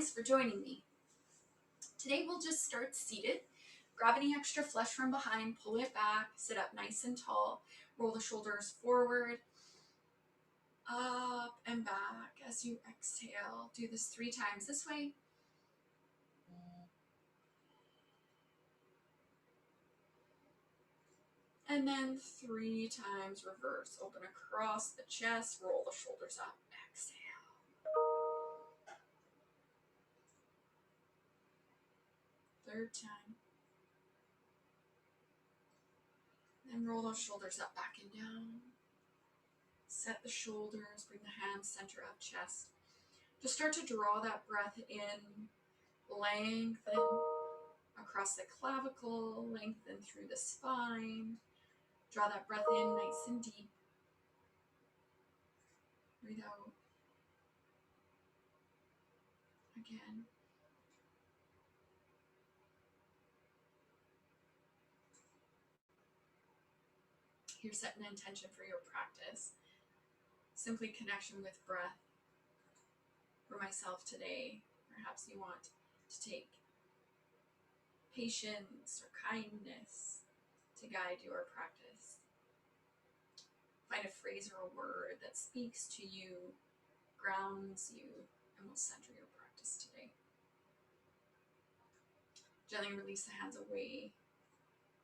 thanks for joining me. Today we'll just start seated. Grab any extra flesh from behind, pull it back, sit up nice and tall, roll the shoulders forward, up and back as you exhale. Do this 3 times this way. And then 3 times reverse. Open across the chest, roll the shoulders up, exhale. Third time. Then roll those shoulders up, back and down. Set the shoulders, bring the hands center of chest. Just start to draw that breath in, lengthen across the clavicle, lengthen through the spine. Draw that breath in nice and deep. Breathe out. Again. Here, set an intention for your practice. Simply connection with breath. For myself today, perhaps you want to take patience or kindness to guide your practice. Find a phrase or a word that speaks to you, grounds you, and will center your practice today. Gently release the hands away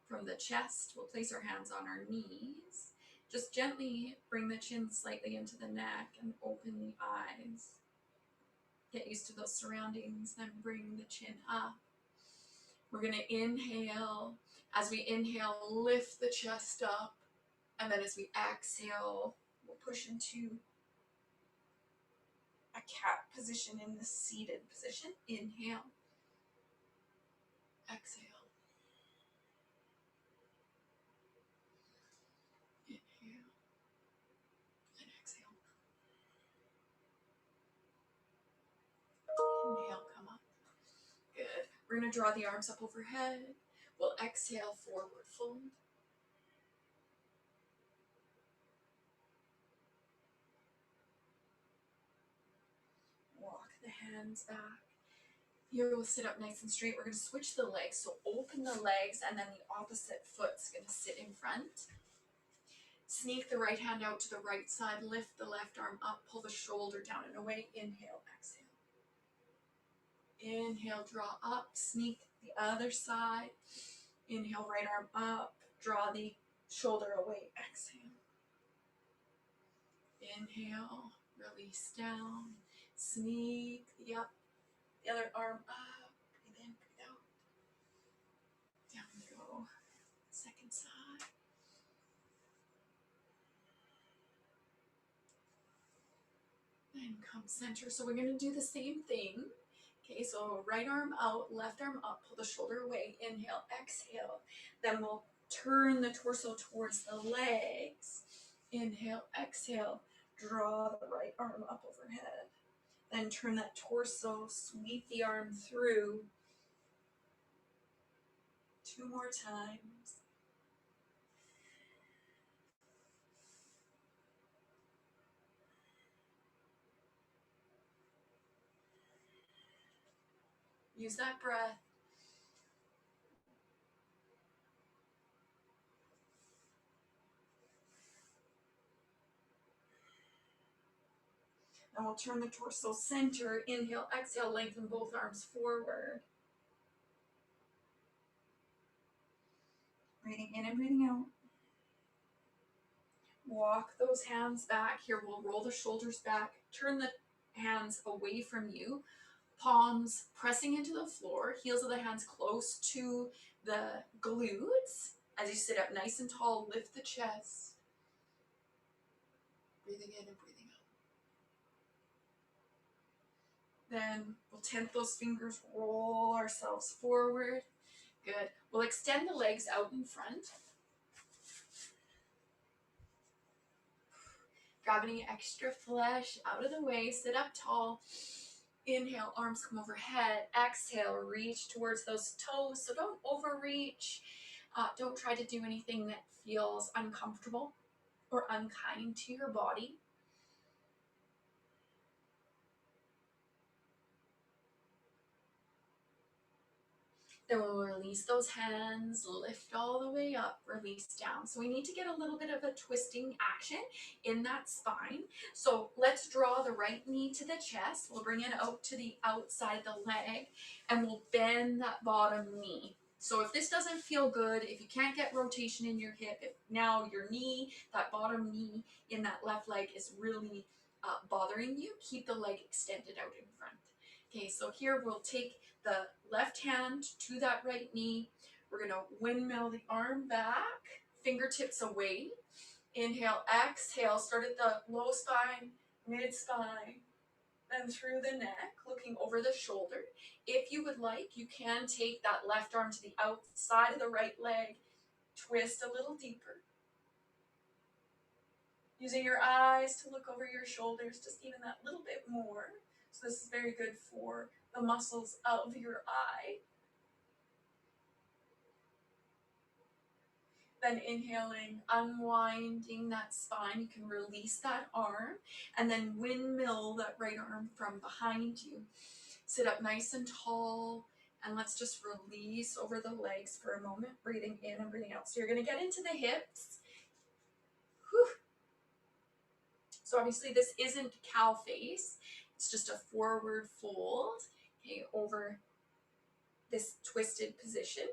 from the chest. We'll place our hands on our knees. Just gently bring the chin slightly into the neck and open the eyes. Get used to those surroundings, then bring the chin up. We're going to inhale. As we inhale, lift the chest up. And then as we exhale, we'll push into a cat position in the seated position. Inhale. Exhale. Inhale. And exhale. Inhale, come up. Good. We're going to draw the arms up overhead. We'll exhale, forward fold. Walk the hands back. Here we'll sit up nice and straight. We're going to switch the legs. So open the legs and then the opposite foot's going to sit in front. Sneak the right hand out to the right side. Lift the left arm up. Pull the shoulder down and away. Inhale, exhale. Inhale, draw up. Sneak the other side. Inhale, right arm up. Draw the shoulder away. Exhale. Inhale, release down. Sneak the other arm up. Breathe in, breathe out. Down we go. Second side. And come center. So we're going to do the same thing. Okay, so right arm out, left arm up, pull the shoulder away. Inhale, exhale. Then we'll turn the torso towards the legs. Inhale, exhale. Draw the right arm up overhead. Then turn that torso, sweep the arm through. 2 more times. Use that breath. And we'll turn the torso center. Inhale, exhale, lengthen both arms forward. Breathing in and breathing out. Walk those hands back. Here, we'll roll the shoulders back. Turn the hands away from you. Palms pressing into the floor. Heels of the hands close to the glutes. As you sit up nice and tall, lift the chest. Breathing in and breathing out. Then we'll tent those fingers, roll ourselves forward. Good. We'll extend the legs out in front. Grab any extra flesh out of the way. Sit up tall. Inhale, arms come overhead. Exhale, reach towards those toes. So don't overreach. Don't try to do anything that feels uncomfortable or unkind to your body. Then we'll release those hands, lift all the way up, release down. So we need to get a little bit of a twisting action in that spine. So let's draw the right knee to the chest. We'll bring it out to the outside of the leg and we'll bend that bottom knee. So if this doesn't feel good, if you can't get rotation in your hip, if now your knee, that bottom knee in that left leg is really bothering you, keep the leg extended out in front. Okay, so here we'll take the left hand to that right knee. We're going to windmill the arm back, fingertips away. Inhale, exhale, start at the low spine, mid spine, then through the neck, looking over the shoulder. If you would like, you can take that left arm to the outside of the right leg, twist a little deeper. Using your eyes to look over your shoulders, just even that little bit more. So this is very good for the muscles of your eye. Then inhaling, unwinding that spine. You can release that arm and then windmill that right arm from behind you. Sit up nice and tall and let's just release over the legs for a moment, breathing in and breathing out. So you're going to get into the hips. Whew. So obviously this isn't cow face. It's just a forward fold, okay, over this twisted position.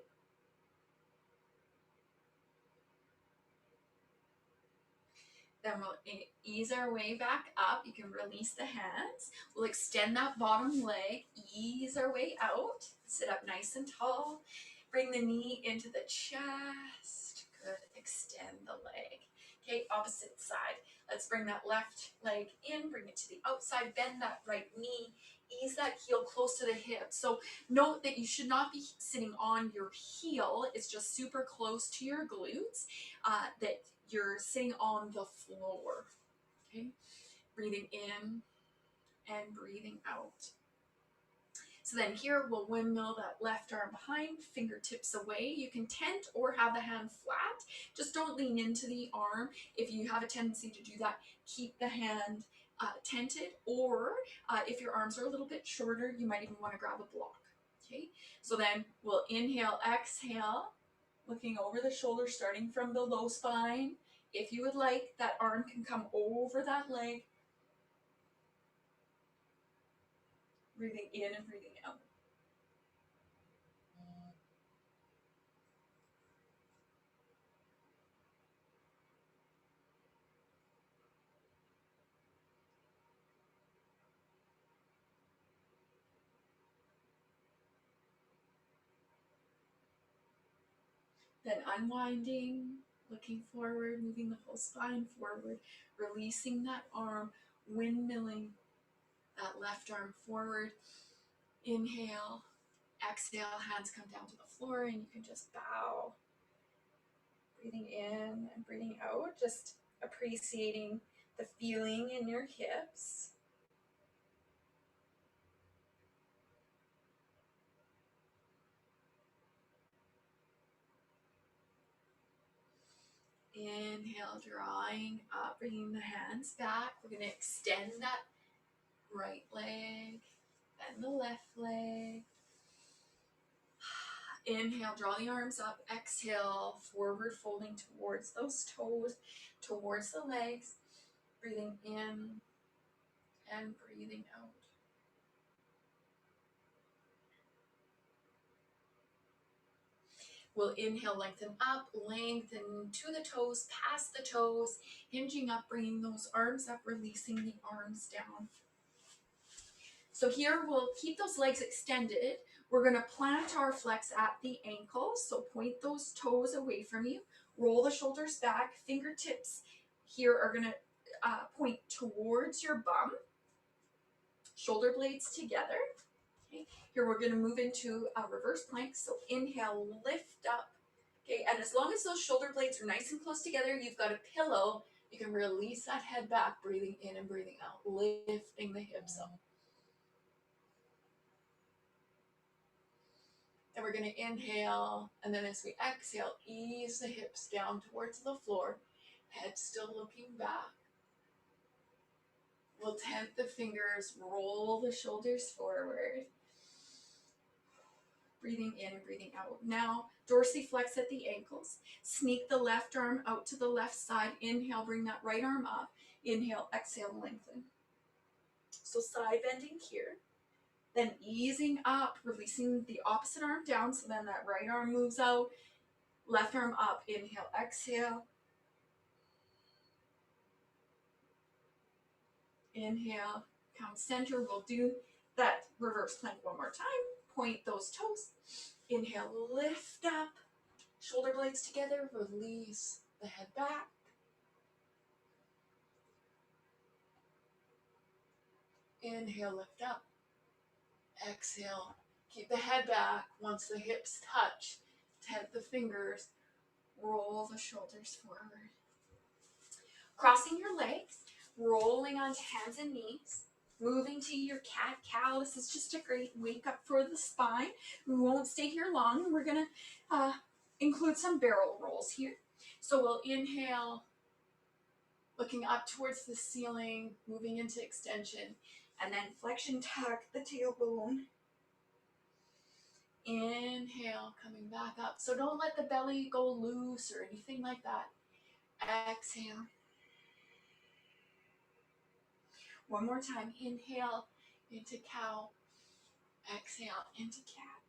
Then we'll ease our way back up. You can release the hands. We'll extend that bottom leg, ease our way out. Sit up nice and tall. Bring the knee into the chest. Good. Extend the leg. Okay, opposite side. Let's bring that left leg in, bring it to the outside, bend that right knee, ease that heel close to the hip. So note that you should not be sitting on your heel. It's just super close to your glutes, that you're sitting on the floor. Okay, breathing in and breathing out. So then here we'll windmill that left arm behind, fingertips away. You can tent or have the hand flat. Just don't lean into the arm. If you have a tendency to do that, keep the hand tented, or if your arms are a little bit shorter, you might even want to grab a block. Okay, so then we'll inhale, exhale, looking over the shoulder, starting from the low spine. If you would like, that arm can come over that leg. Breathing in and breathing out. Then unwinding, looking forward, moving the whole spine forward, releasing that arm, windmilling that left arm forward. Inhale, exhale, hands come down to the floor and you can just bow. Breathing in and breathing out, just appreciating the feeling in your hips. Inhale, drawing up, bringing the hands back. We're going to extend that right leg, then the left leg. Inhale, draw the arms up. Exhale, forward folding towards those toes, towards the legs. Breathing in and breathing out. We'll inhale, lengthen up, lengthen to the toes, past the toes, hinging up, bringing those arms up, releasing the arms down. So here we'll keep those legs extended. We're going to plantar flex at the ankles. So point those toes away from you. Roll the shoulders back. Fingertips here are going to point towards your bum. Shoulder blades together. Okay. Here we're going to move into a reverse plank. So inhale, lift up. Okay, and as long as those shoulder blades are nice and close together, you've got a pillow. You can release that head back, breathing in and breathing out, lifting the hips up. And we're going to inhale, and then as we exhale, ease the hips down towards the floor, head still looking back. We'll tent the fingers, roll the shoulders forward. Breathing in and breathing out. Now, dorsiflex at the ankles. Sneak the left arm out to the left side. Inhale, bring that right arm up. Inhale, exhale, lengthen. So side bending here. Then easing up, releasing the opposite arm down. So then that right arm moves out. Left arm up. Inhale, exhale. Inhale, come center. We'll do that reverse plank one more time. Point those toes. Inhale, lift up. Shoulder blades together. Release the head back. Inhale, lift up. Exhale, keep the head back. Once the hips touch, tent the fingers. Roll the shoulders forward. Crossing your legs. Rolling onto hands and knees. Moving to your cat-cow. This is just a great wake up for the spine. We won't stay here long. We're going to include some barrel rolls here. So we'll inhale, looking up towards the ceiling, moving into extension, and then flexion tuck the tailbone. Inhale, coming back up. So don't let the belly go loose or anything like that. Exhale. One more time. Inhale into cow. Exhale into cat.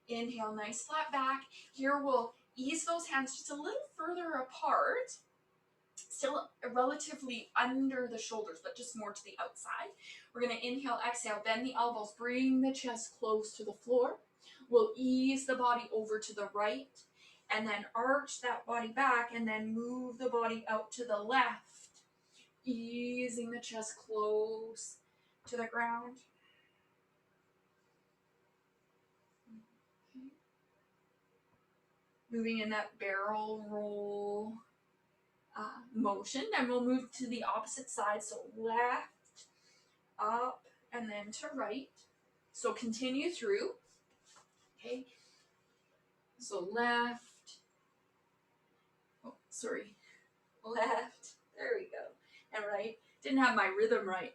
Inhale, nice flat back. Here we'll ease those hands just a little further apart. Still relatively under the shoulders, but just more to the outside. We're going to inhale, exhale, bend the elbows, bring the chest close to the floor. We'll ease the body over to the right, and then arch that body back, and then move the body out to the left, easing the chest close to the ground. Okay. Moving in that barrel roll motion. Then we'll move to the opposite side. So left, up, and then to right. So continue through. Okay. So left. Oh, sorry. Left. There we go. And right. Didn't have my rhythm right.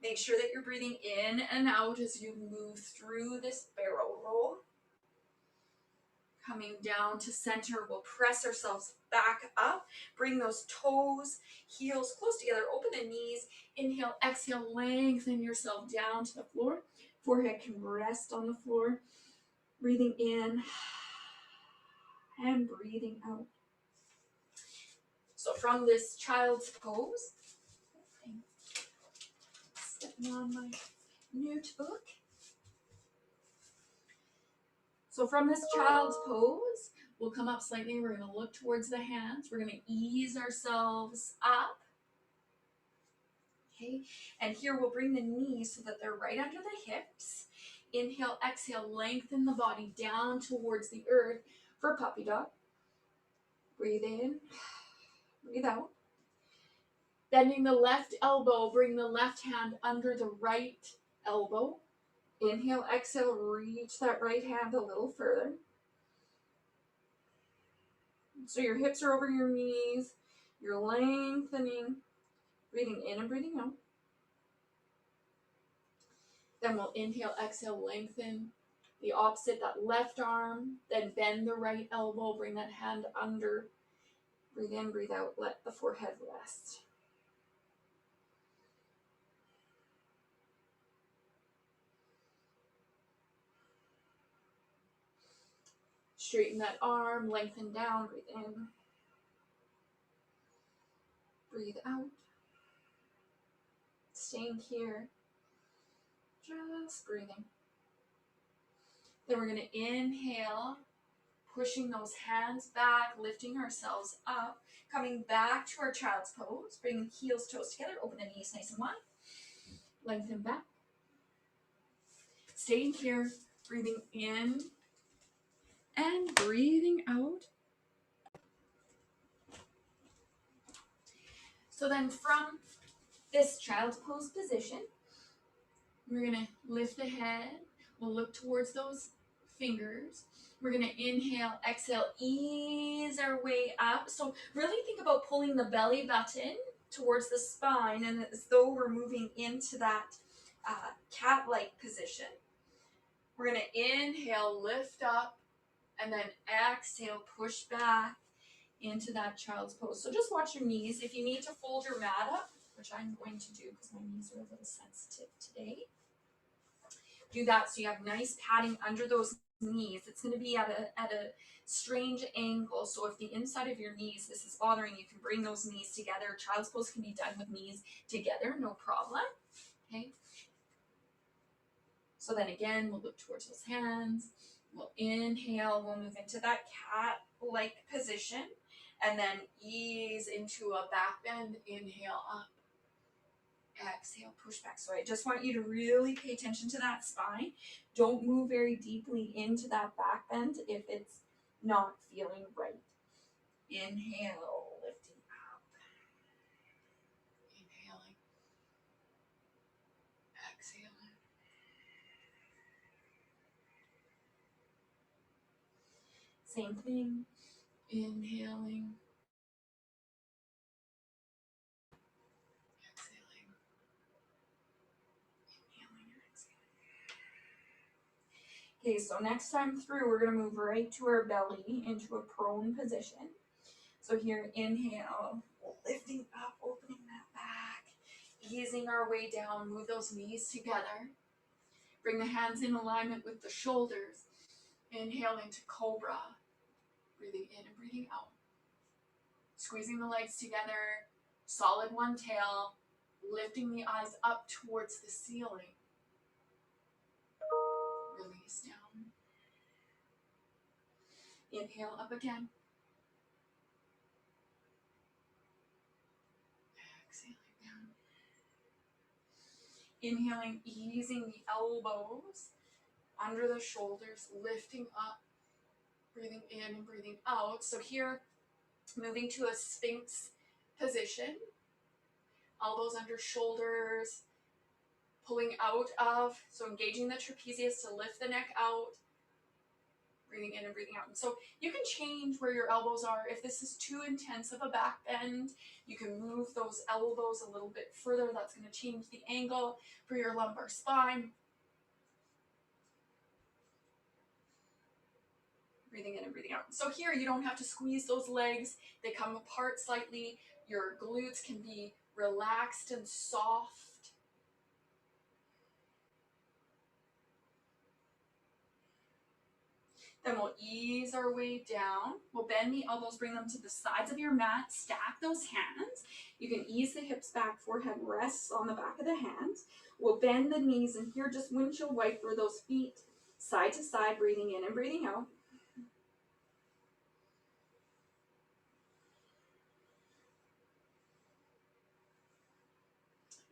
Make sure that you're breathing in and out as you move through this barrel roll. Coming down to center, we'll press ourselves back up. Bring those toes, heels close together. Open the knees. Inhale, exhale, lengthen yourself down to the floor. Forehead can rest on the floor. Breathing in and breathing out. So from this child's pose, stepping on my notebook. So from this child's pose, we'll come up slightly. We're going to look towards the hands. We're going to ease ourselves up. Okay, and here we'll bring the knees so that they're right under the hips. Inhale, exhale, lengthen the body down towards the earth for puppy dog. Breathe in, breathe out. Bending the left elbow, bring the left hand under the right elbow. Inhale, exhale, reach that right hand a little further. So your hips are over your knees. You're lengthening, breathing in and breathing out. Then we'll inhale, exhale, lengthen the opposite, that left arm. Then bend the right elbow, bring that hand under. Breathe in, breathe out, let the forehead rest. Straighten that arm, lengthen down, breathe in. Breathe out. Staying here. Just breathing. Then we're going to inhale, pushing those hands back, lifting ourselves up, coming back to our child's pose, bringing heels, toes together, open the knees nice and wide. Lengthen back. Staying here, breathing in and breathing out. So then from this child's pose position, we're going to lift the head. We'll look towards those fingers. We're going to inhale, exhale, ease our way up. So really think about pulling the belly button towards the spine and as though we're moving into that cat-like position. We're gonna inhale, lift up, and then exhale, push back into that child's pose. So just watch your knees. If you need to fold your mat up, which I'm going to do because my knees are a little sensitive today, do that so you have nice padding under those knees. It's going to be at a strange angle. So if the inside of your knees, this is bothering you, can bring those knees together. Child's pose can be done with knees together, no problem. Okay. So then again, we'll look towards those hands. We'll inhale, we'll move into that cat-like position, and then ease into a back bend, inhale up, exhale, push back. So I just want you to really pay attention to that spine. Don't move very deeply into that back bend if it's not feeling right. Inhale, lifting up. Inhaling. Exhaling. Same thing. Inhaling. Exhaling. Inhaling and exhaling. Okay, so next time through, we're going to move right to our belly into a prone position. So here, inhale, lifting up, opening that back, easing our way down, move those knees together. Bring the hands in alignment with the shoulders. Inhale into cobra, breathing in and breathing out. Squeezing the legs together, solid one tail, lifting the eyes up towards the ceiling. Release down. Inhale up again. Inhaling, easing the elbows under the shoulders, lifting up, breathing in and breathing out. So here, moving to a Sphinx position, elbows under shoulders, pulling out of, so engaging the trapezius to lift the neck out, breathing in and breathing out. And so you can change where your elbows are. If this is too intense of a back bend, you can move those elbows a little bit further. That's going to change the angle for your lumbar spine. Breathing in and breathing out. So here you don't have to squeeze those legs. They come apart slightly. Your glutes can be relaxed and soft. Then we'll ease our way down. We'll bend the elbows, bring them to the sides of your mat, stack those hands. You can ease the hips back, forehead rests on the back of the hands. We'll bend the knees, and here just windshield wiper those feet side to side, breathing in and breathing out.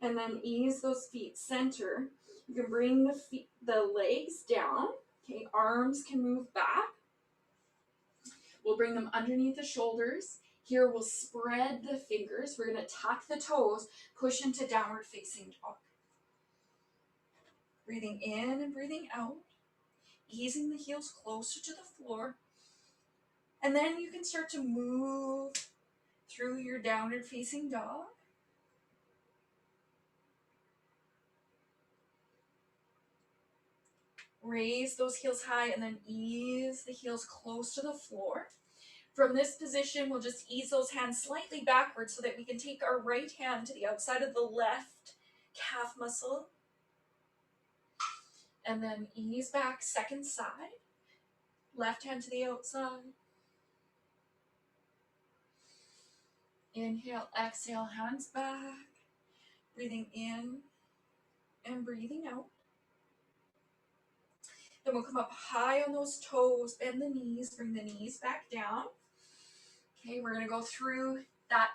And then ease those feet center. You can bring the legs down. Okay, arms can move back. We'll bring them underneath the shoulders. Here we'll spread the fingers. We're going to tuck the toes, push into downward facing dog. Breathing in and breathing out. Easing the heels closer to the floor. And then you can start to move through your downward facing dog. Raise those heels high and then ease the heels close to the floor. From this position, we'll just ease those hands slightly backwards so that we can take our right hand to the outside of the left calf muscle. And then ease back, second side. Left hand to the outside. Inhale, exhale, hands back. Breathing in and breathing out. Then we'll come up high on those toes, bend the knees, bring the knees back down. Okay, we're going to go through that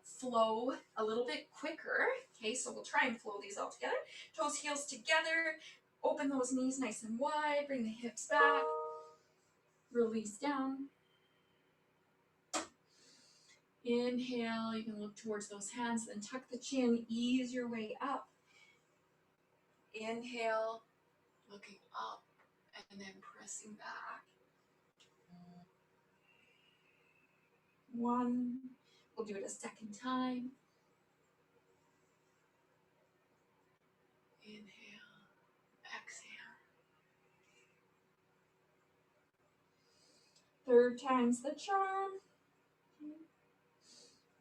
flow a little bit quicker. Okay, so we'll try and flow these all together. Toes, heels together. Open those knees nice and wide. Bring the hips back. Release down. Inhale, you can look towards those hands, then tuck the chin, ease your way up. Inhale, looking up, and then pressing back. One. We'll do it a second time. Inhale. Inhale, exhale. Third time's the charm.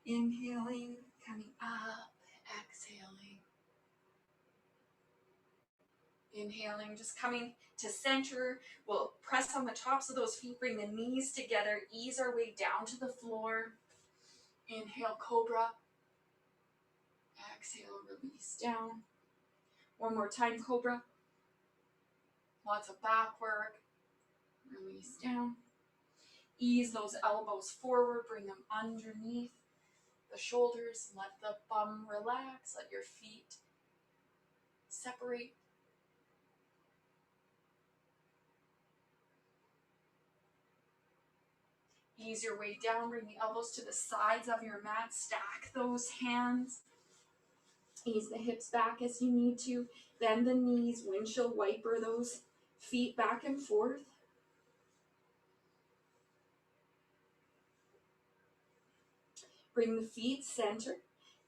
Inhaling, coming up, exhaling. Inhaling, just coming to center. We'll press on the tops of those feet, bring the knees together, ease our way down to the floor. Inhale, cobra. Exhale, release down. One more time, cobra. Lots of back work. Release down. Ease those elbows forward, bring them underneath the shoulders. Let the bum relax, let your feet separate. Ease your way down, bring the elbows to the sides of your mat, stack those hands. Ease the hips back as you need to. Bend the knees, windshield wiper those feet back and forth. Bring the feet center.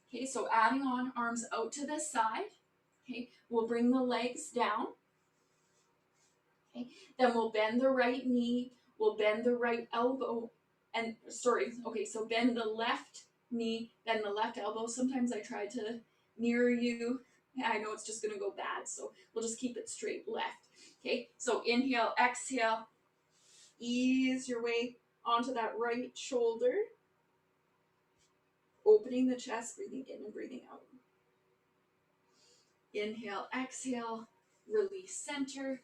Okay, so adding on, arms out to the side. Okay, we'll bring the legs down. Okay, then we'll bend the right knee, we'll bend the right elbow, and so bend the left knee, bend the left elbow. Sometimes I try to mirror you. I know it's just gonna go bad, so we'll just keep it straight left. Okay, so inhale, exhale, ease your way onto that right shoulder, opening the chest, breathing in and breathing out. Inhale, exhale, release center.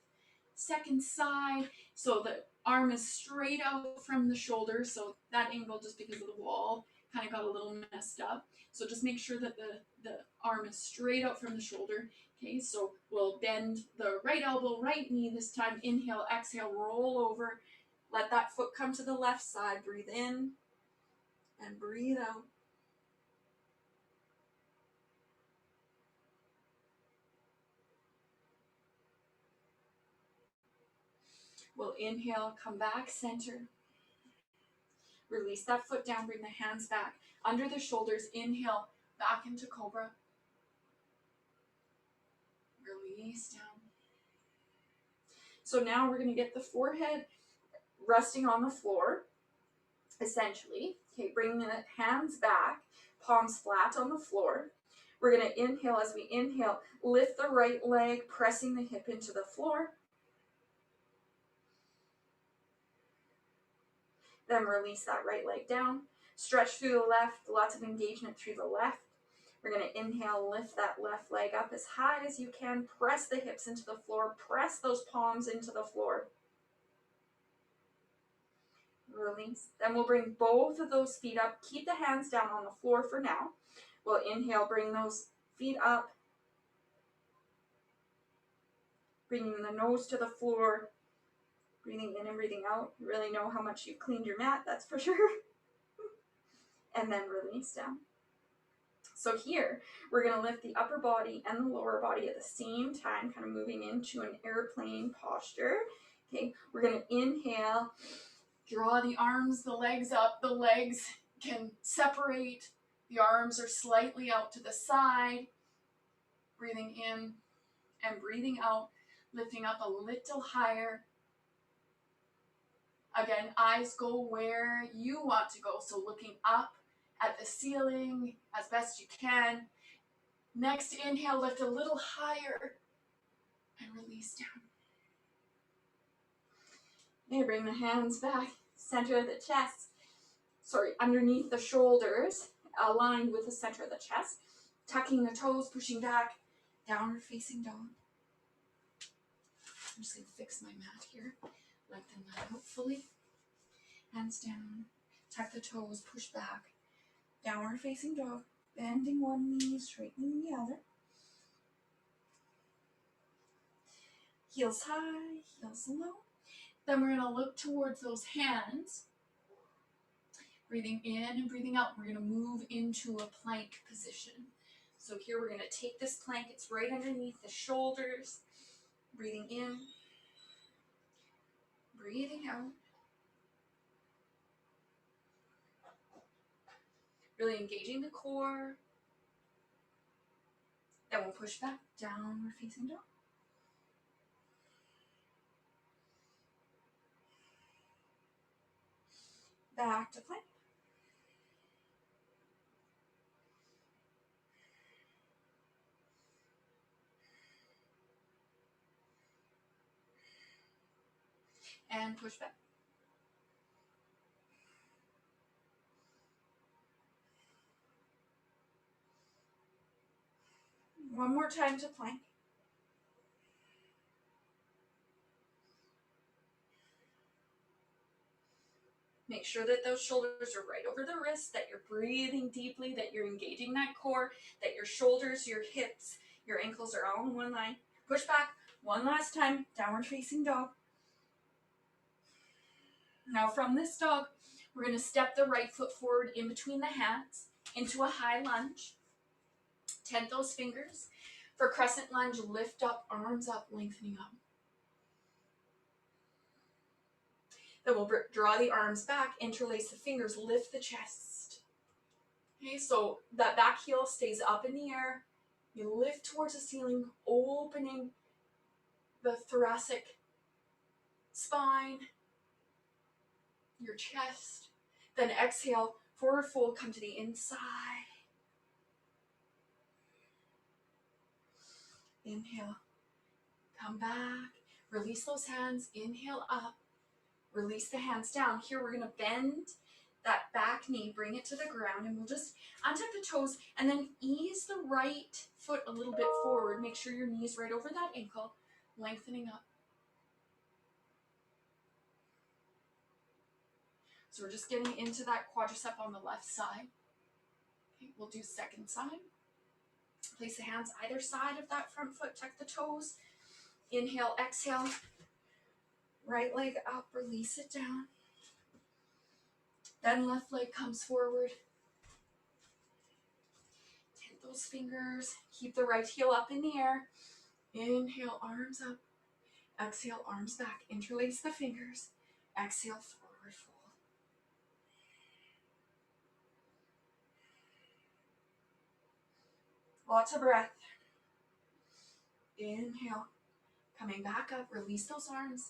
Second side, so the arm is straight out from the shoulder, so that angle, just because of the wall, kind of got a little messed up. So just make sure that the arm is straight out from the shoulder. Okay, so we'll bend the right elbow, right knee this time. Inhale, exhale, roll over. Let that foot come to the left side. Breathe in and breathe out. We'll inhale, come back, center. Release that foot down, bring the hands back under the shoulders. Inhale, back into cobra. Release down. So now we're going to get the forehead resting on the floor, essentially. Okay, bring the hands back, palms flat on the floor. We're going to inhale. As we inhale, lift the right leg, pressing the hip into the floor. Then release that right leg down. Stretch through the left, lots of engagement through the left. We're going to inhale, lift that left leg up as high as you can. Press the hips into the floor. Press those palms into the floor. Release. Then we'll bring both of those feet up. Keep the hands down on the floor for now. We'll inhale, bring those feet up. Bringing the nose to the floor. Breathing in and breathing out. You really know how much you've cleaned your mat, that's for sure. And then release down. So here, we're going to lift the upper body and the lower body at the same time, kind of moving into an airplane posture. Okay, we're going to inhale, draw the arms, the legs up. The legs can separate. The arms are slightly out to the side. Breathing in and breathing out, lifting up a little higher. Again, eyes go where you want to go, so looking up at the ceiling as best you can. Next inhale, lift a little higher and release down. Okay, bring the hands back, center of the chest. Underneath the shoulders, aligned with the center of the chest. Tucking the toes, pushing back, downward facing dog. I'm just going to fix my mat here. Lengthen that out fully. Hands down, tuck the toes, push back. Downward facing dog, bending one knee, straightening the other. Heels high, heels low. Then we're going to look towards those hands. Breathing in and breathing out. We're going to move into a plank position. So here we're going to take this plank. It's right underneath the shoulders. Breathing in. Breathing out. Really engaging the core. Then And push back, downward facing dog. Back to plank. And push back. One more time to plank. Make sure that those shoulders are right over the wrists, that you're breathing deeply, that you're engaging that core, that your shoulders, your hips, your ankles are all in one line. Push back. One last time. Downward facing dog. Now from this dog, we're going to step the right foot forward in between the hands into a high lunge. Tent those fingers. For crescent lunge, lift up, arms up, lengthening up. Then we'll draw the arms back, interlace the fingers, lift the chest. Okay, so that back heel stays up in the air. You lift towards the ceiling, opening the thoracic spine, your chest. Then exhale, forward fold, come to the inside. Inhale, come back, release those hands, inhale up, release the hands down. Here we're going to bend that back knee, bring it to the ground, and we'll just untuck the toes and then ease the right foot a little bit forward. Make sure your knee is right over that ankle, lengthening up. So we're just getting into that quadricep on the left side. Okay, we'll do second side. Place the hands either side of that front foot, tuck the toes. Inhale, exhale. Right leg up, release it down. Then left leg comes forward. Tent those fingers. Keep the right heel up in the air. Inhale, arms up. Exhale, arms back. Interlace the fingers. Exhale, forward fold. Lots of breath. Inhale. Coming back up, release those arms.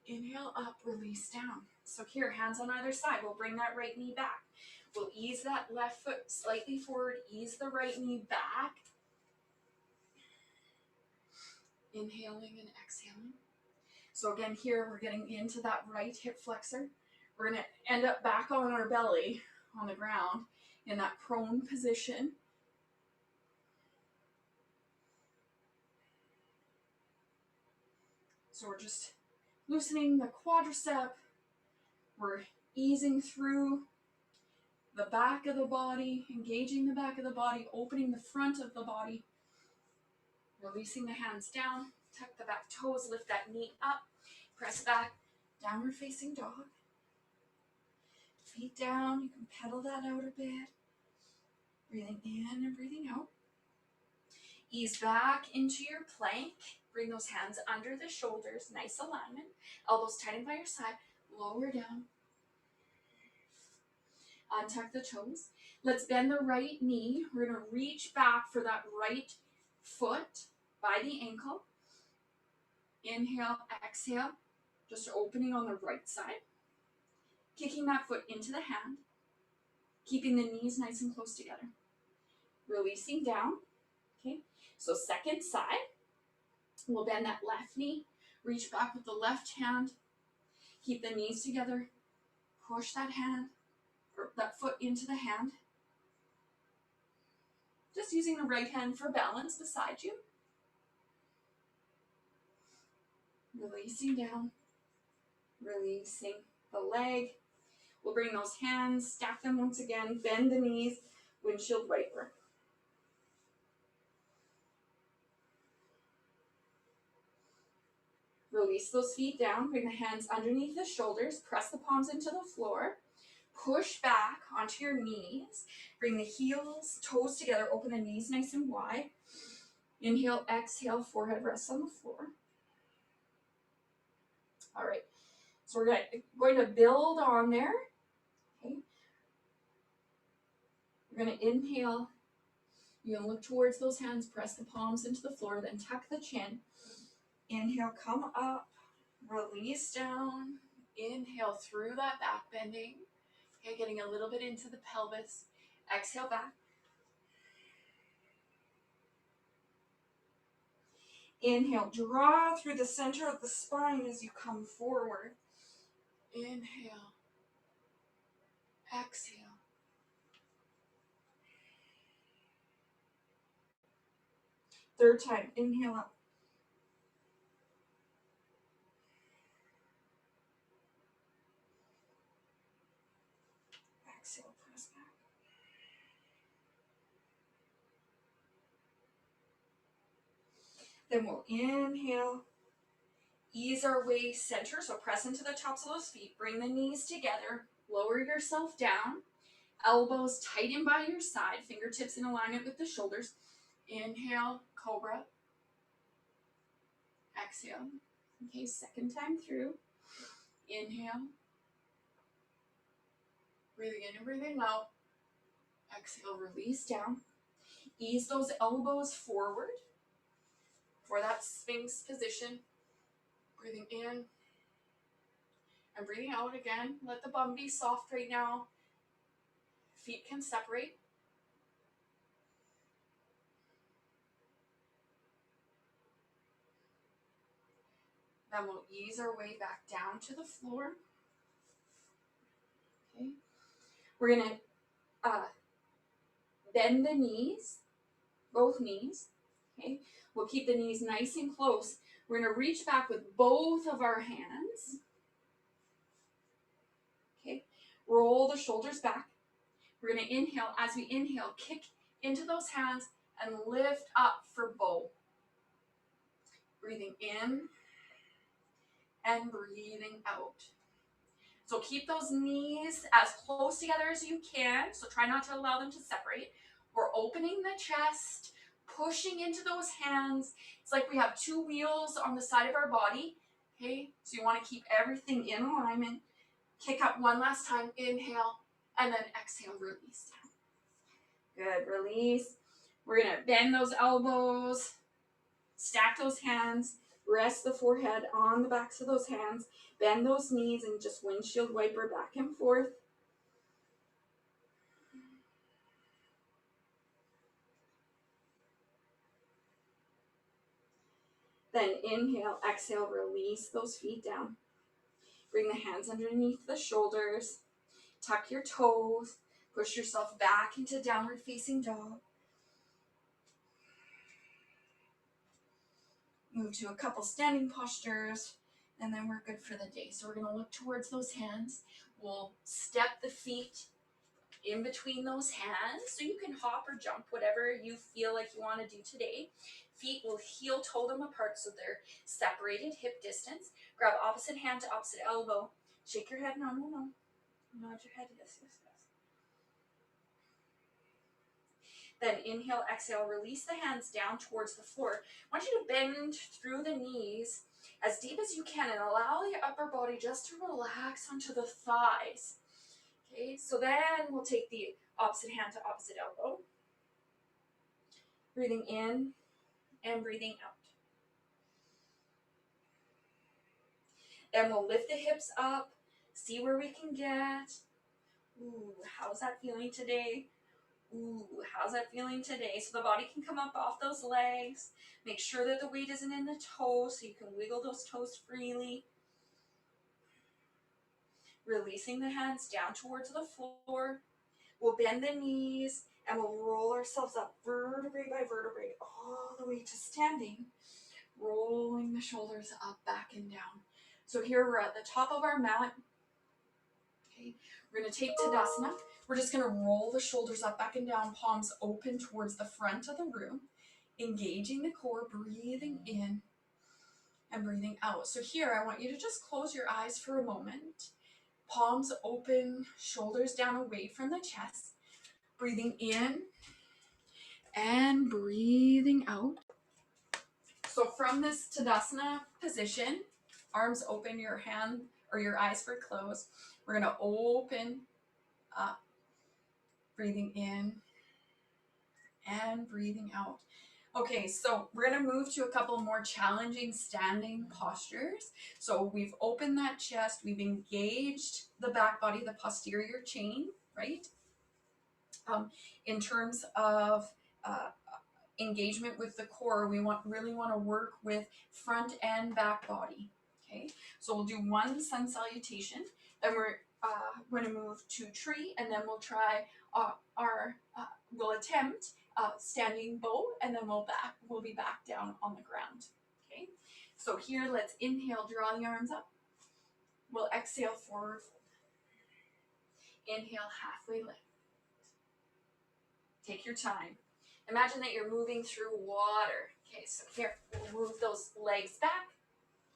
Inhale up, release down. So here, hands on either side. We'll bring that right knee back. We'll ease that left foot slightly forward, ease the right knee back. Inhaling and exhaling. So again, here we're getting into that right hip flexor. We're going to end up back on our belly on the ground in that prone position. So we're just loosening the quadricep. We're easing through the back of the body, engaging the back of the body, opening the front of the body, releasing the hands down, tuck the back toes, lift that knee up, press back, downward facing dog. Feet down, you can pedal that out a bit. Breathing in and breathing out. Ease back into your plank. Bring those hands under the shoulders, nice alignment. Elbows tighten by your side, lower down. Untuck the toes. Let's bend the right knee. We're going to reach back for that right foot by the ankle. Inhale, exhale. Just opening on the right side. Kicking that foot into the hand. Keeping the knees nice and close together. Releasing down. Okay, so second side. We'll bend that left knee. Reach back with the left hand. Keep the knees together. Push that hand, or that foot into the hand. Just using the right hand for balance beside you. Releasing down. Releasing the leg. We'll bring those hands, stack them once again, bend the knees, windshield wiper. Release those feet down, bring the hands underneath the shoulders, press the palms into the floor, push back onto your knees, bring the heels, toes together, open the knees nice and wide. Inhale, exhale, forehead rests on the floor. All right, so we're going to build on there. Okay. We're going to inhale, You can look towards those hands, press the palms into the floor, then tuck the chin. Inhale, come up, release down. Inhale through that back bending. Okay, getting a little bit into the pelvis. Exhale back. Inhale, draw through the center of the spine as you come forward. Inhale. Exhale. Third time, inhale up. Exhale, press back. Then we'll inhale, ease our way center, so press into the tops of those feet, bring the knees together, lower yourself down, elbows tighten by your side, fingertips in alignment with the shoulders. Inhale, cobra. Exhale. Okay, second time through. Inhale. Breathing in and breathing out. Exhale, release down. Ease those elbows forward for that Sphinx position. Breathing in and breathing out again. Let the bum be soft right now. Feet can separate. Then we'll ease our way back down to the floor. Okay. We're going to bend the knees, both knees. Okay. We'll keep the knees nice and close. We're going to reach back with both of our hands. Okay. Roll the shoulders back. We're going to inhale. As we inhale, kick into those hands and lift up for bow. Breathing in and breathing out. So keep those knees as close together as you can. So try not to allow them to separate. We're opening the chest, pushing into those hands. It's like we have two wheels on the side of our body. Okay, so you want to keep everything in alignment. Kick up one last time, inhale, and then exhale, release down. Good, release. We're gonna bend those elbows, stack those hands, rest the forehead on the backs of those hands, bend those knees, and just windshield wiper back and forth. Then inhale, exhale, release those feet down. Bring the hands underneath the shoulders. Tuck your toes. Push yourself back into downward facing dog. Move to a couple standing postures, and then we're good for the day. So we're going to look towards those hands. We'll step the feet in between those hands. So you can hop or jump, whatever you feel like you want to do today. Feet will heel toe them apart so they're separated, hip distance. Grab opposite hand to opposite elbow. Shake your head, no. Nod your head, yes. Then inhale, exhale, release the hands down towards the floor. I want you to bend through the knees as deep as you can and allow the upper body just to relax onto the thighs. Okay, so then we'll take the opposite hand to opposite elbow. Breathing in and breathing out. Then we'll lift the hips up, see where we can get. Ooh, how's that feeling today? Ooh, how's that feeling today? So the body can come up off those legs. Make sure that the weight isn't in the toes so you can wiggle those toes freely. Releasing the hands down towards the floor. We'll bend the knees and we'll roll ourselves up vertebrae by vertebrae all the way to standing. Rolling the shoulders up, back, and down. So here we're at the top of our mat. Okay, we're going to take Tadasana. We're just going to roll the shoulders up, back, and down, palms open towards the front of the room, engaging the core, breathing in and breathing out. So here, I want you to just close your eyes for a moment. Palms open, shoulders down away from the chest. Breathing in and breathing out. So from this Tadasana position, arms open, your hand or your eyes were closed. We're going to open up, breathing in and breathing out. Okay, so we're gonna move to a couple more challenging standing postures. So we've opened that chest, we've engaged the back body, the posterior chain, right? In terms of uh, engagement with the core, we really want to work with front and back body. Okay, so we'll do one sun salutation, then we're going to move to tree, and then we'll try we'll attempt standing bow, and then we'll be back down on the ground. Okay, so here let's inhale, draw the arms up. We'll exhale, forward fold. Inhale, halfway lift. Take your time. Imagine that you're moving through water. Okay, so here, we'll move those legs back,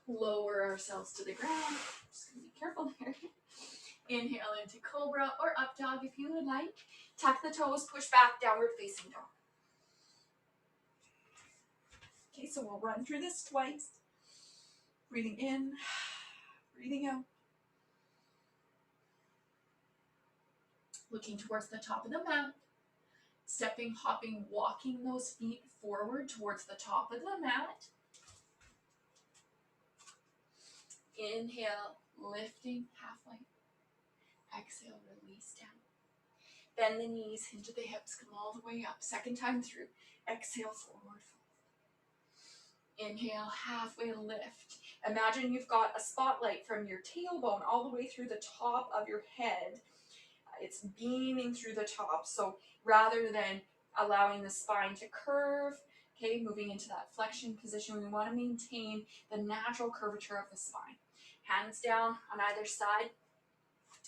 lower ourselves to the ground. Just gonna be careful there. Inhale into cobra or up dog if you would like. Tuck the toes, push back, downward facing dog. Okay, so we'll run through this twice. Breathing in, breathing out. Looking towards the top of the mat. Stepping, hopping, walking those feet forward towards the top of the mat. Inhale, lifting halfway. Exhale, release down. Bend the knees, hinge the hips, come all the way up. Second time through. Exhale, forward fold. Inhale, halfway lift. Imagine you've got a spotlight from your tailbone all the way through the top of your head. It's beaming through the top. So rather than allowing the spine to curve, okay, moving into that flexion position, we want to maintain the natural curvature of the spine. Hands down on either side.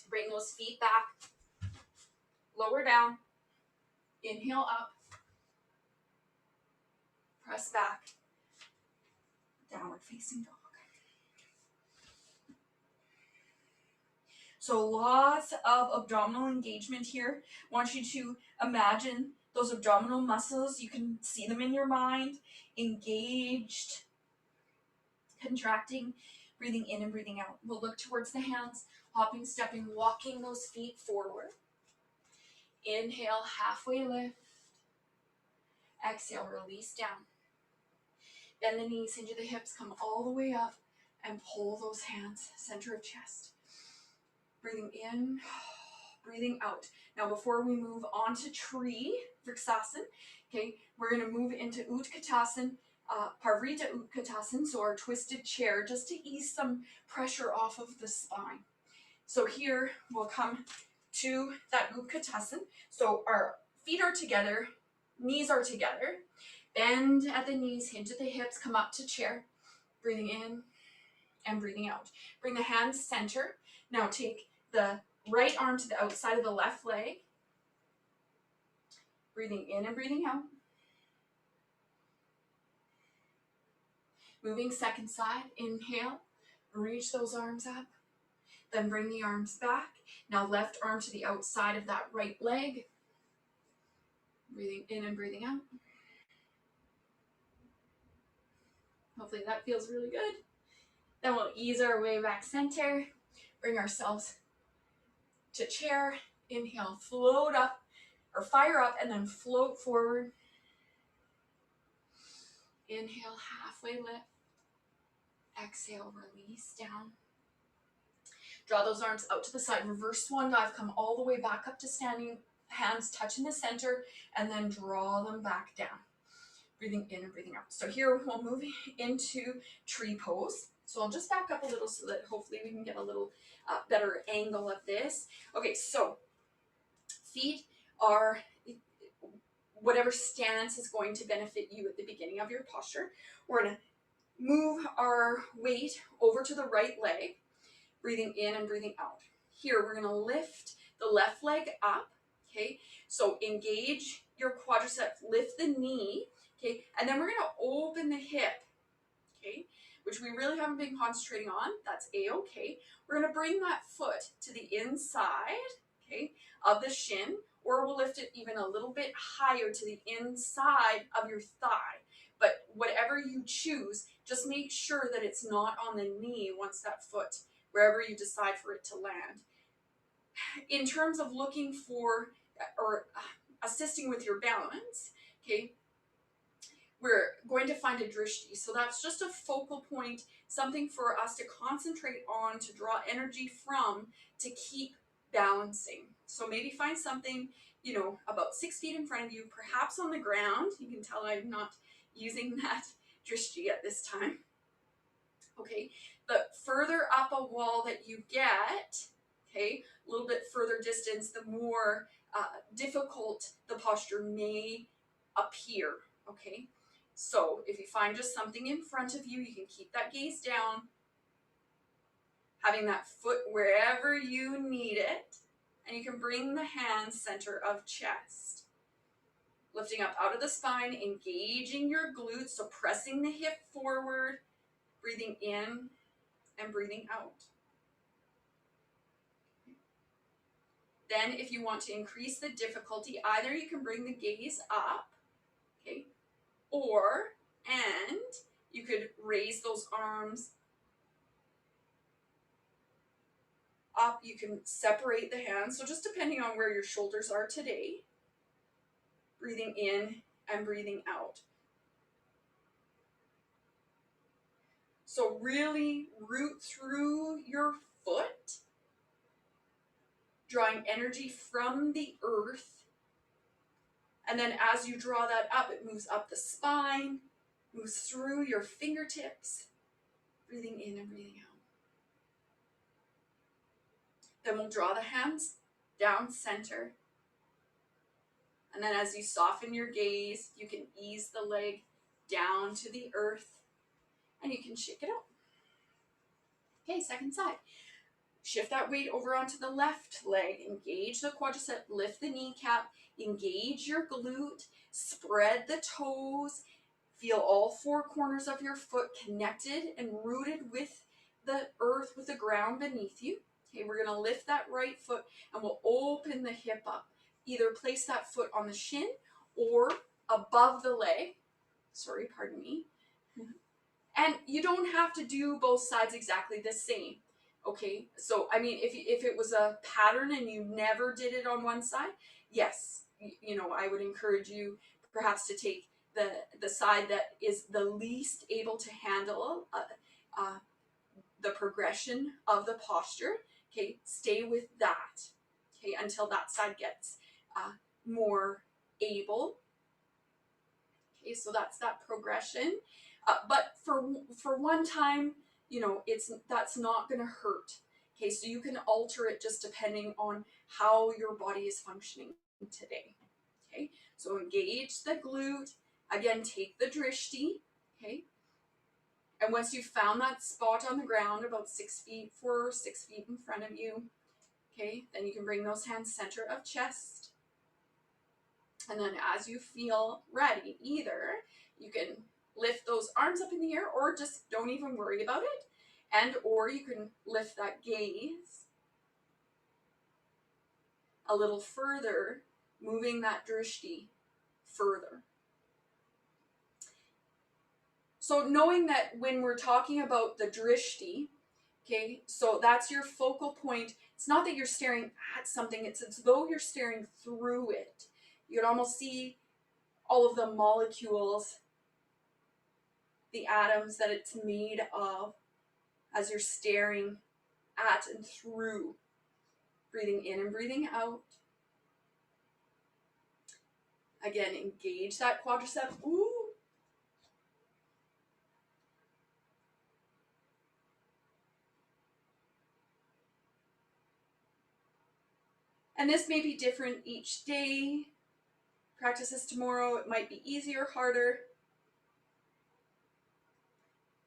Bring those feet back. Lower down. Inhale up. Press back. Downward facing dog. So lots of abdominal engagement here. I want you to imagine those abdominal muscles. You can see them in your mind. Engaged. Contracting. Breathing in and breathing out. We'll look towards the hands. Hopping, stepping, walking those feet forward. Inhale, halfway lift. Exhale, release down. Bend the knees, hinge the hips, come all the way up and pull those hands, center of chest. Breathing in, breathing out. Now before we move on to tree, Vrksasana, okay, we're gonna move into Utkatasana, Parivrtta Utkatasana, so our twisted chair, just to ease some pressure off of the spine. So here we'll come to that Utkatasana. So our feet are together, knees are together. Bend at the knees, hinge at the hips, come up to chair. Breathing in and breathing out. Bring the hands center. Now take the right arm to the outside of the left leg. Breathing in and breathing out. Moving second side. Inhale. Reach those arms up. Then bring the arms back. Now left arm to the outside of that right leg. Breathing in and breathing out. Hopefully that feels really good. Then we'll ease our way back center. Bring ourselves to chair. Inhale, float up or fire up and then float forward. Inhale, halfway lift. Exhale, release down. Draw those arms out to the side. Reverse swan dive. Come all the way back up to standing. Hands touch in the center and then draw them back down. Breathing in and breathing out. So here we'll move into tree pose. So I'll just back up a little so that hopefully we can get a little better angle of this. Okay, so feet are whatever stance is going to benefit you at the beginning of your posture. We're going to move our weight over to the right leg, breathing in and breathing out. Here we're going to lift the left leg up, okay? So engage your quadriceps, lift the knee, okay? And then we're going to open the hip, okay? Which we really haven't been concentrating on. That's A-okay. We're going to bring that foot to the inside, okay, of the shin, or we'll lift it even a little bit higher to the inside of your thigh. But whatever you choose, just make sure that it's not on the knee once that foot, wherever you decide for it to land. In terms of looking for or assisting with your balance, okay, we're going to find a drishti. So that's just a focal point, something for us to concentrate on, to draw energy from, to keep balancing. So maybe find something, you know, about 6 feet in front of you, perhaps on the ground. You can tell I'm not using that drishti at this time. Okay, the further up a wall that you get, okay, a little bit further distance, the more difficult the posture may appear, okay? So if you find just something in front of you, you can keep that gaze down, having that foot wherever you need it, and you can bring the hands center of chest. Lifting up out of the spine, engaging your glutes, so pressing the hip forward, breathing in and breathing out. Then if you want to increase the difficulty, either you can bring the gaze up, okay, and you could raise those arms up. You can separate the hands, so just depending on where your shoulders are today, breathing in and breathing out. So really root through your foot, drawing energy from the earth. And then as you draw that up, it moves up the spine, moves through your fingertips, breathing in and breathing out. Then we'll draw the hands down center. And then as you soften your gaze, you can ease the leg down to the earth and you can shake it out. Okay, second side. Shift that weight over onto the left leg. Engage the quadricep, lift the kneecap, engage your glute, spread the toes, feel all four corners of your foot connected and rooted with the earth, with the ground beneath you. Okay, we're gonna lift that right foot and we'll open the hip up. Either place that foot on the shin or above the leg. Sorry, pardon me. And you don't have to do both sides exactly the same. Okay, so I mean, if it was a pattern and you never did it on one side, yes, you know, I would encourage you perhaps to take the side that is the least able to handle the progression of the posture. Okay, stay with that. Okay, until that side gets more able. Okay, so that's that progression. But for one time, you know, that's not going to hurt. Okay, so you can alter it just depending on how your body is functioning today. Okay, so engage the glute. Again, take the drishti. Okay, and once you've found that spot on the ground, about 6 feet in front of you, okay, then you can bring those hands center of chest. And then as you feel ready, either you can lift those arms up in the air or just don't even worry about it. And or you can lift that gaze a little further, moving that drishti further. So knowing that when we're talking about the drishti, okay, so that's your focal point. It's not that you're staring at something, it's as though you're staring through it. You can almost see all of the molecules, the atoms that it's made of as you're staring at and through. Breathing in and breathing out. Again, engage that quadricep. Ooh. And this may be different each day. Practice this tomorrow. It might be easier, harder.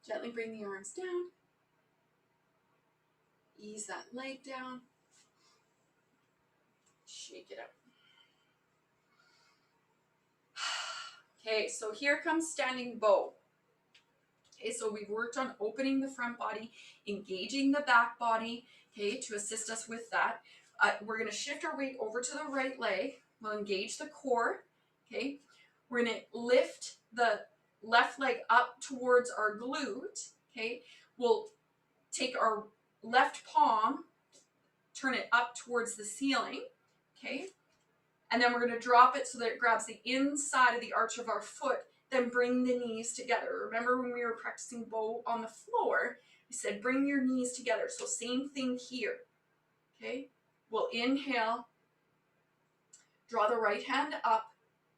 Gently bring the arms down. Ease that leg down. Shake it out. Okay, so here comes standing bow. Okay, so we've worked on opening the front body, engaging the back body, okay, to assist us with that. We're going to shift our weight over to the right leg. We'll engage the core, okay. We're going to lift the left leg up towards our glute, okay. We'll take our left palm, turn it up towards the ceiling, okay. And then we're going to drop it so that it grabs the inside of the arch of our foot. Then bring the knees together. Remember when we were practicing bow on the floor, I said bring your knees together. So same thing here. Okay, we'll inhale, draw the right hand up,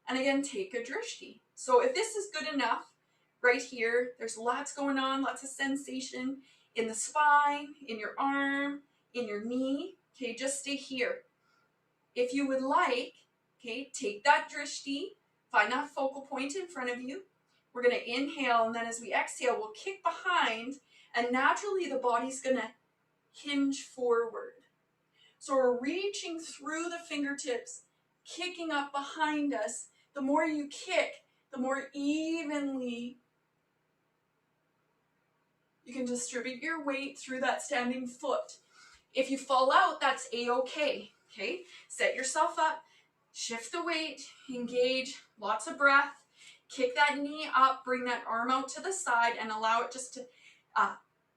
and again take a drishti. So if this is good enough, right here, there's lots going on, lots of sensation in the spine, in your arm, in your knee. Okay, just stay here. If you would like, okay, take that drishti, find that focal point in front of you. We're going to inhale, and then as we exhale, we'll kick behind, and naturally the body's going to hinge forward. So we're reaching through the fingertips, kicking up behind us. The more you kick, the more evenly you can distribute your weight through that standing foot. If you fall out, that's a-okay. Okay, set yourself up, shift the weight, engage, lots of breath, kick that knee up, bring that arm out to the side, and allow it just to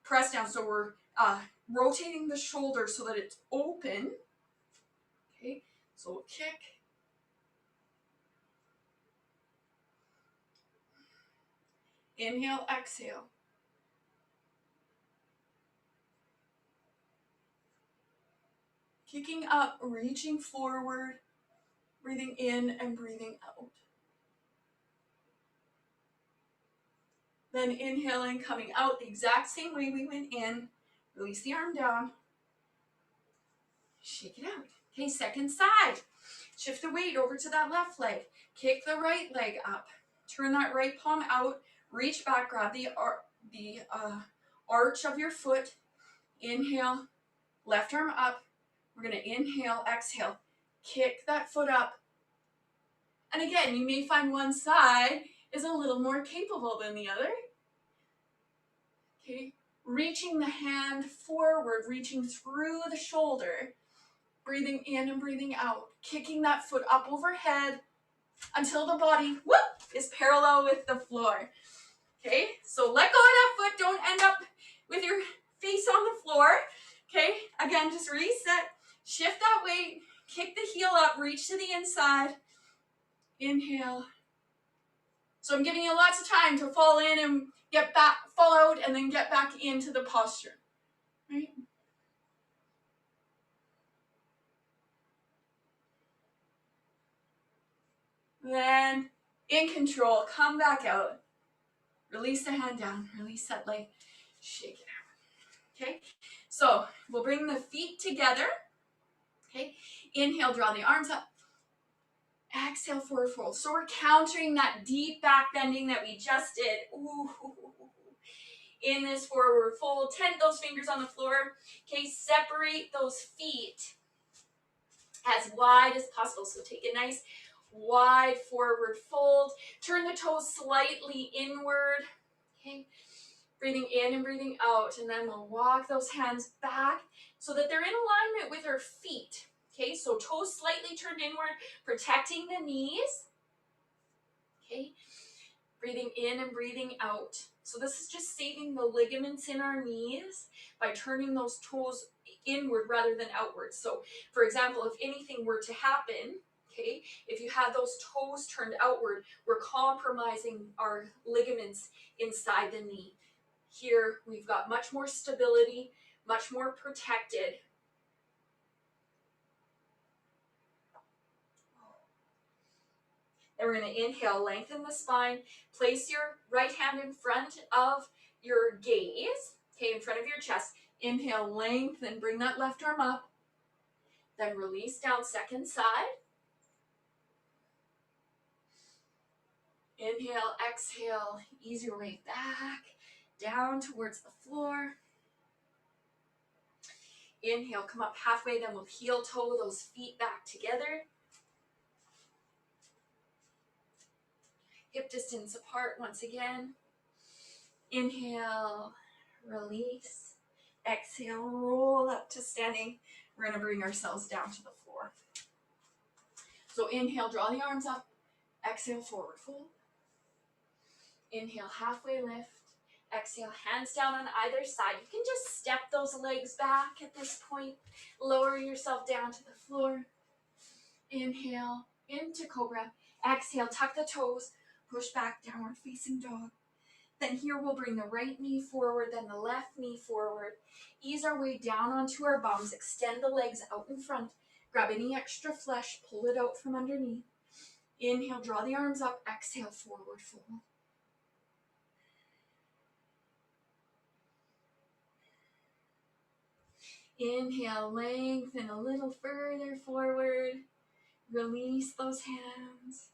press down. So we're rotating the shoulder so that it's open. Okay, so we'll kick. Inhale, exhale. Kicking up, reaching forward, breathing in and breathing out. Then inhaling, coming out the exact same way we went in. Release the arm down. Shake it out. Okay, second side. Shift the weight over to that left leg. Kick the right leg up. Turn that right palm out. Reach back, grab the arch of your foot. Inhale, left arm up. We're going to inhale, exhale. Kick that foot up. And again, you may find one side is a little more capable than the other. Okay, reaching the hand forward, reaching through the shoulder, breathing in and breathing out, kicking that foot up overhead until the body, whoop, is parallel with the floor. Okay, so let go of that foot. Don't end up with your face on the floor. Okay, again, just reset, shift that weight, kick the heel up, reach to the inside. Inhale. So I'm giving you lots of time to fall in and get back, fall out, and then get back into the posture. Right? Then, in control, come back out. Release the hand down, release that leg, shake it out. Okay, so we'll bring the feet together. Okay, inhale, draw the arms up. Exhale, forward fold. So we're countering that deep back bending that we just did. Ooh. In this forward fold, tent those fingers on the floor. Okay, separate those feet as wide as possible. So take a nice wide forward fold. Turn the toes slightly inward. Okay, breathing in and breathing out. And then we'll walk those hands back so that they're in alignment with our feet. Okay, so toes slightly turned inward, protecting the knees. Okay, breathing in and breathing out. So this is just saving the ligaments in our knees by turning those toes inward rather than outward. So for example, if anything were to happen, okay, if you have those toes turned outward, we're compromising our ligaments inside the knee. Here we've got much more stability, much more protected. And we're going to inhale, lengthen the spine, place your right hand in front of your gaze, okay, in front of your chest. Inhale, lengthen, bring that left arm up. Then release down, second side. Inhale, exhale, ease your way back, down towards the floor. Inhale, come up halfway, then we'll heel toe those feet back together. Hip distance apart once again. Inhale, release. Exhale, roll up to standing. We're going to bring ourselves down to the floor. So inhale, draw the arms up. Exhale, forward fold. Inhale, halfway lift. Exhale, hands down on either side. You can just step those legs back at this point. Lower yourself down to the floor. Inhale into cobra. Exhale, tuck the toes, push back, downward facing dog. Then here we'll bring the right knee forward, then the left knee forward. Ease our way down onto our bums, extend the legs out in front. Grab any extra flesh, pull it out from underneath. Inhale, draw the arms up. Exhale, forward fold. Inhale, lengthen a little further forward. Release those hands.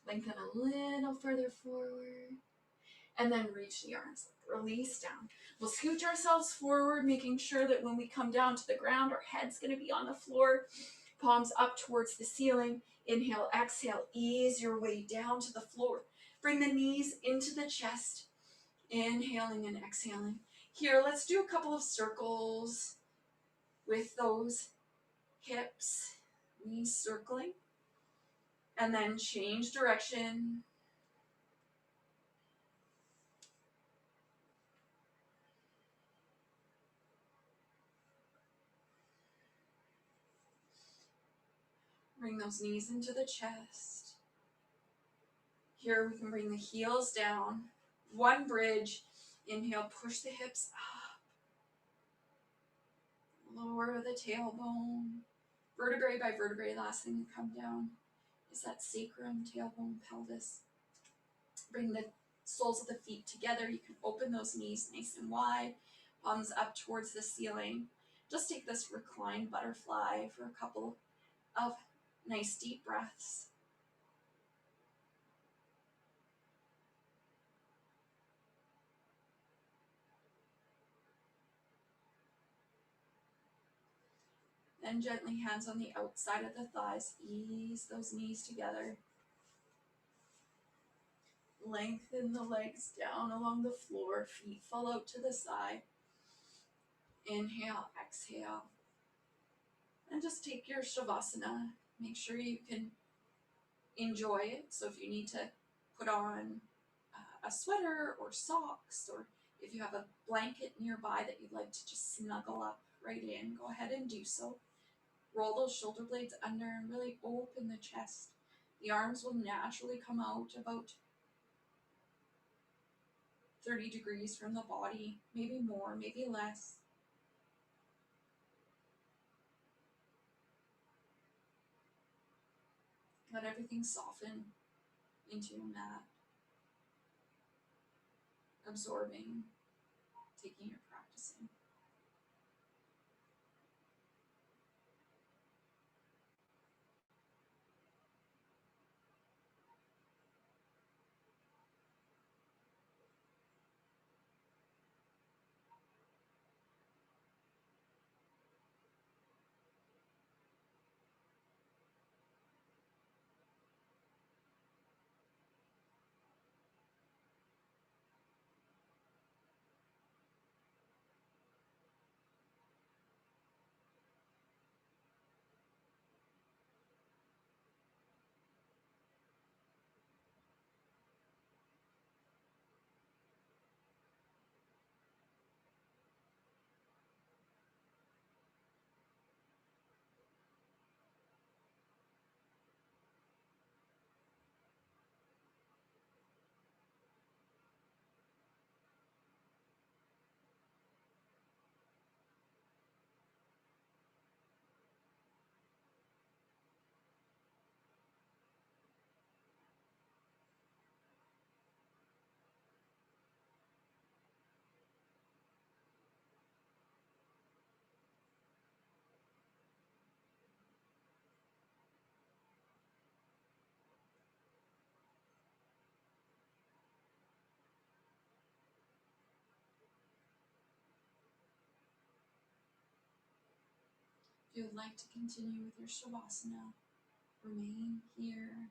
Lengthen a little further forward. And then reach the arms up. Release down. We'll scooch ourselves forward, making sure that when we come down to the ground, our head's going to be on the floor. Palms up towards the ceiling. Inhale, exhale. Ease your way down to the floor. Bring the knees into the chest. Inhaling and exhaling. Here, let's do a couple of circles with those hips, knees circling. And then change direction. Bring those knees into the chest. Here we can bring the heels down. One bridge. Inhale, push the hips up. Lower the tailbone. Vertebrae by vertebrae, last thing to come down is that sacrum, tailbone, pelvis. Bring the soles of the feet together. You can open those knees nice and wide. Palms up towards the ceiling. Just take this reclined butterfly for a couple of nice deep breaths. Then gently hands on the outside of the thighs. Ease those knees together. Lengthen the legs down along the floor. Feet fall out to the side. Inhale, exhale. And just take your Shavasana. Make sure you can enjoy it. So if you need to put on a sweater or socks, or if you have a blanket nearby that you'd like to just snuggle up right in, go ahead and do so. Roll those shoulder blades under and really open the chest. The arms will naturally come out about 30 degrees from the body, maybe more, maybe less. Let everything soften into your mat, absorbing, taking your practicing. If you would like to continue with your Shavasana, remain here.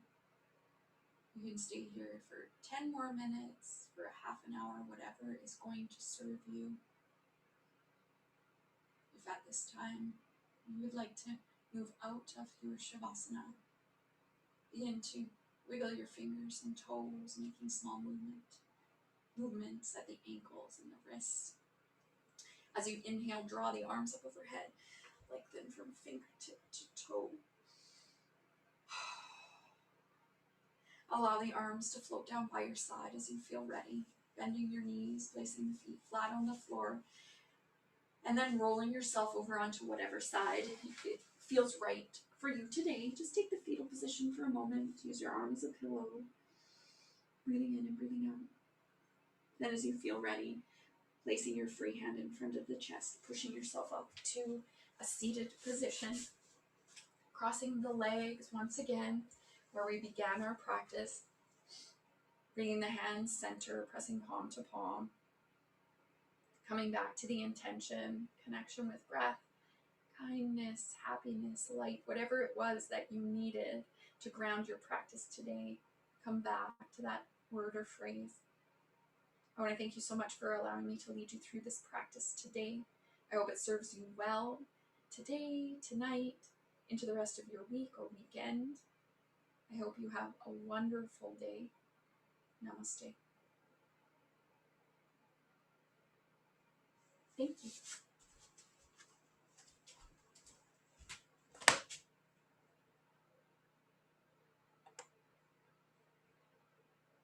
You can stay here for 10 more minutes, for a half an hour, whatever is going to serve you. If at this time you would like to move out of your Shavasana, begin to wiggle your fingers and toes, making small movements at the ankles and the wrists. As you inhale, draw the arms up overhead, lengthen from fingertip to toe. Allow the arms to float down by your side as you feel ready. Bending your knees, placing the feet flat on the floor, and then rolling yourself over onto whatever side it feels right for you today. Just take the fetal position for a moment. Use your arm as a pillow. Breathing in and breathing out. Then as you feel ready, placing your free hand in front of the chest, pushing yourself up to a seated position. Crossing the legs once again, where we began our practice. Bringing the hands center, pressing palm to palm. Coming back to the intention, connection with breath, kindness, happiness, light, whatever it was that you needed to ground your practice today. Come back to that word or phrase. I want to thank you so much for allowing me to lead you through this practice today. I hope it serves you well today, tonight, into the rest of your week or weekend. I hope you have a wonderful day. Namaste. Thank you.